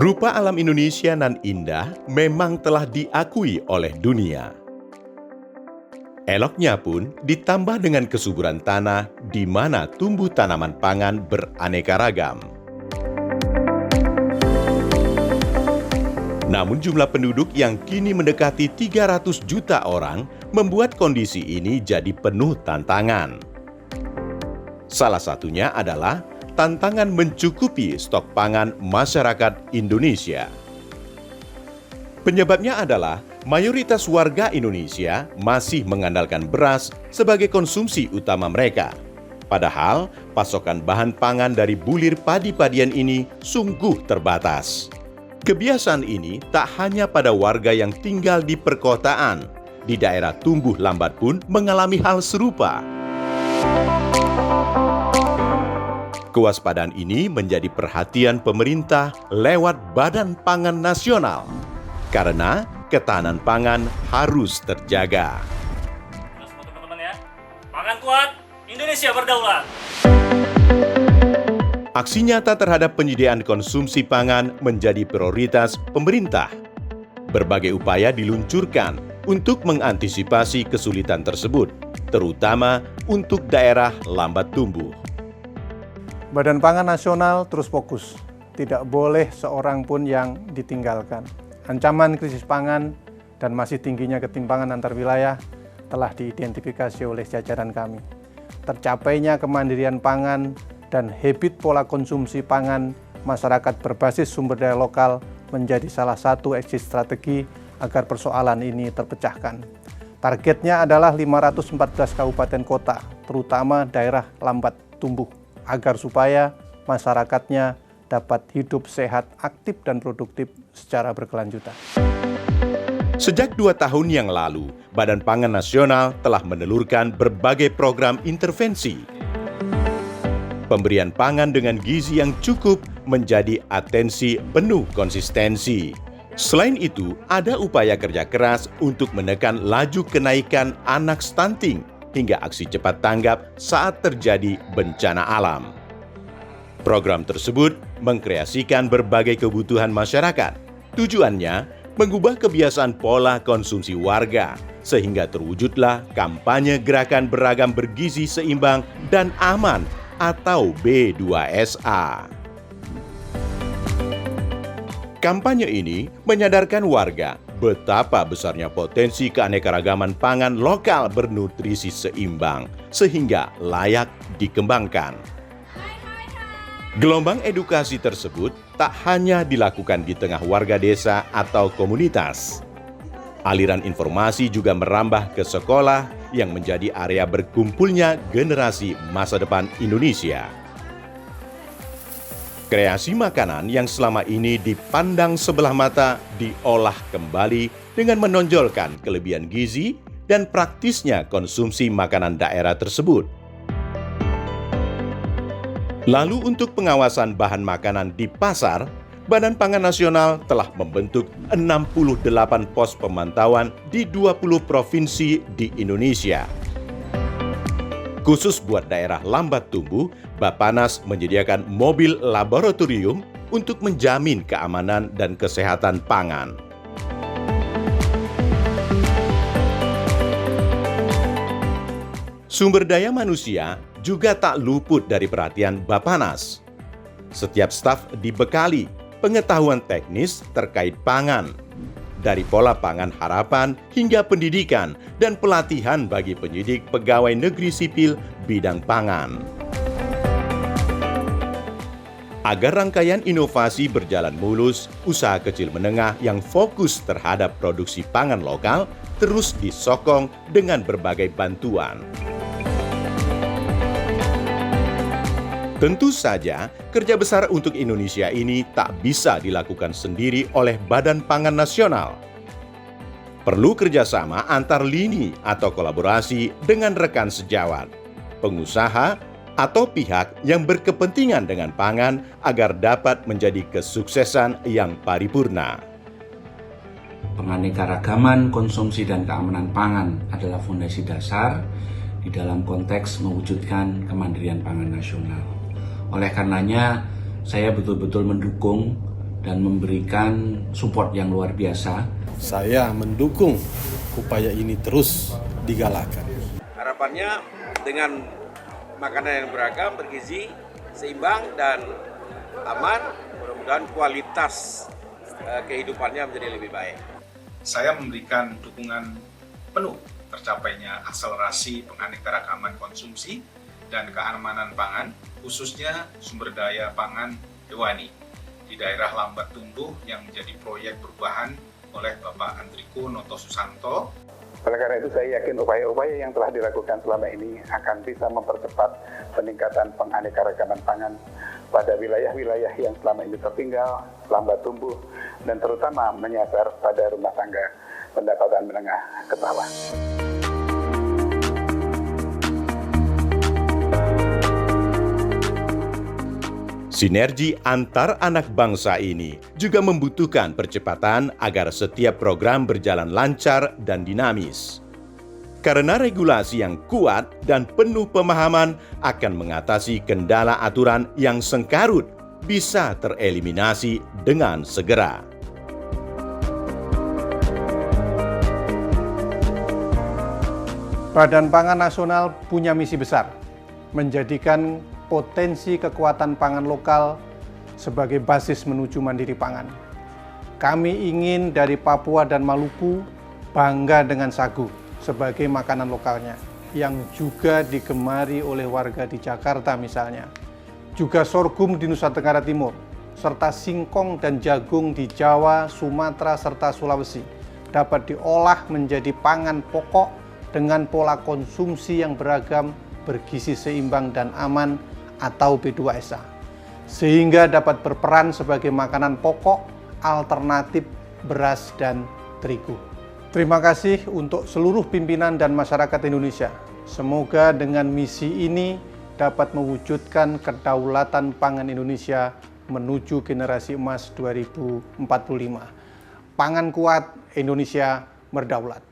Rupa alam Indonesia nan indah memang telah diakui oleh dunia. Eloknya pun ditambah dengan kesuburan tanah di mana tumbuh tanaman pangan beraneka ragam. Namun jumlah penduduk yang kini mendekati 300 juta orang membuat kondisi ini jadi penuh tantangan. Salah satunya adalah tantangan mencukupi stok pangan masyarakat Indonesia. Penyebabnya adalah mayoritas warga Indonesia masih mengandalkan beras sebagai konsumsi utama mereka. Padahal pasokan bahan pangan dari bulir padi-padian ini sungguh terbatas. Kebiasaan ini tak hanya pada warga yang tinggal di perkotaan, di daerah tumbuh lambat pun mengalami hal serupa. Kewaspadaan ini menjadi perhatian pemerintah lewat Badan Pangan Nasional, karena ketahanan pangan harus terjaga. Teman-teman ya, pangan kuat, Indonesia berdaulat. Aksi nyata terhadap penyediaan konsumsi pangan menjadi prioritas pemerintah. Berbagai upaya diluncurkan untuk mengantisipasi kesulitan tersebut, terutama untuk daerah lambat tumbuh. Badan Pangan Nasional terus fokus, tidak boleh seorang pun yang ditinggalkan. Ancaman krisis pangan dan masih tingginya ketimpangan antar wilayah telah diidentifikasi oleh jajaran kami. Tercapainya kemandirian pangan dan habit pola konsumsi pangan masyarakat berbasis sumber daya lokal menjadi salah satu exit strategi agar persoalan ini terpecahkan. Targetnya adalah 514 kabupaten kota, terutama daerah lambat tumbuh, agar supaya masyarakatnya dapat hidup sehat, aktif, dan produktif secara berkelanjutan. Sejak 2 tahun yang lalu, Badan Pangan Nasional telah menelurkan berbagai program intervensi. Pemberian pangan dengan gizi yang cukup menjadi atensi penuh konsistensi. Selain itu, ada upaya kerja keras untuk menekan laju kenaikan anak stunting hingga aksi cepat tanggap saat terjadi bencana alam. Program tersebut mengkreasikan berbagai kebutuhan masyarakat. Tujuannya mengubah kebiasaan pola konsumsi warga, sehingga terwujudlah kampanye gerakan beragam bergizi seimbang dan aman atau B2SA. Kampanye ini menyadarkan warga betapa besarnya potensi keanekaragaman pangan lokal bernutrisi seimbang, sehingga layak dikembangkan. Gelombang edukasi tersebut tak hanya dilakukan di tengah warga desa atau komunitas. Aliran informasi juga merambah ke sekolah yang menjadi area berkumpulnya generasi masa depan Indonesia. Kreasi makanan yang selama ini dipandang sebelah mata diolah kembali dengan menonjolkan kelebihan gizi dan praktisnya konsumsi makanan daerah tersebut. Lalu untuk pengawasan bahan makanan di pasar, Badan Pangan Nasional telah membentuk 68 pos pemantauan di 20 provinsi di Indonesia. Khusus buat daerah lambat tumbuh, Bappenas menyediakan mobil laboratorium untuk menjamin keamanan dan kesehatan pangan. Sumber daya manusia juga tak luput dari perhatian Bappenas. Setiap staf dibekali pengetahuan teknis terkait pangan, dari pola pangan harapan hingga pendidikan dan pelatihan bagi penyidik pegawai negeri sipil bidang pangan. Agar rangkaian inovasi berjalan mulus, usaha kecil menengah yang fokus terhadap produksi pangan lokal terus disokong dengan berbagai bantuan. Tentu saja, kerja besar untuk Indonesia ini tak bisa dilakukan sendiri oleh Badan Pangan Nasional. Perlu kerjasama antar lini atau kolaborasi dengan rekan sejawat, pengusaha, atau pihak yang berkepentingan dengan pangan agar dapat menjadi kesuksesan yang paripurna. Penganekaragaman konsumsi dan keamanan pangan adalah fondasi dasar di dalam konteks mewujudkan kemandirian pangan nasional. Oleh karenanya, saya betul-betul mendukung dan memberikan support yang luar biasa. Saya mendukung upaya ini terus digalakan. Harapannya dengan makanan yang beragam, bergizi, seimbang, dan aman, mudah-mudahan kualitas kehidupannya menjadi lebih baik. Saya memberikan dukungan penuh tercapainya akselerasi penganekaragaman konsumsi dan keamanan pangan, khususnya sumber daya pangan hewani di daerah lambat tumbuh yang menjadi proyek perubahan oleh Bapak Andriko Noto Susanto. Oleh karena itu saya yakin upaya-upaya yang telah dilakukan selama ini akan bisa mempercepat peningkatan penganekaragaman pangan pada wilayah-wilayah yang selama ini tertinggal, lambat tumbuh, dan terutama menyasar pada rumah tangga pendapatan menengah ke bawah. Sinergi antar anak bangsa ini juga membutuhkan percepatan agar setiap program berjalan lancar dan dinamis. Karena regulasi yang kuat dan penuh pemahaman akan mengatasi kendala aturan yang sengkarut bisa tereliminasi dengan segera. Badan Pangan Nasional punya misi besar, menjadikan potensi kekuatan pangan lokal sebagai basis menuju mandiri pangan. Kami ingin dari Papua dan Maluku bangga dengan sagu sebagai makanan lokalnya, yang juga digemari oleh warga di Jakarta misalnya. Juga sorghum di Nusa Tenggara Timur, serta singkong dan jagung di Jawa, Sumatera, serta Sulawesi dapat diolah menjadi pangan pokok dengan pola konsumsi yang beragam, bergizi seimbang dan aman atau B2SA, sehingga dapat berperan sebagai makanan pokok alternatif beras dan terigu. Terima kasih untuk seluruh pimpinan dan masyarakat Indonesia. Semoga dengan misi ini dapat mewujudkan kedaulatan pangan Indonesia menuju generasi emas 2045. Pangan kuat, Indonesia berdaulat.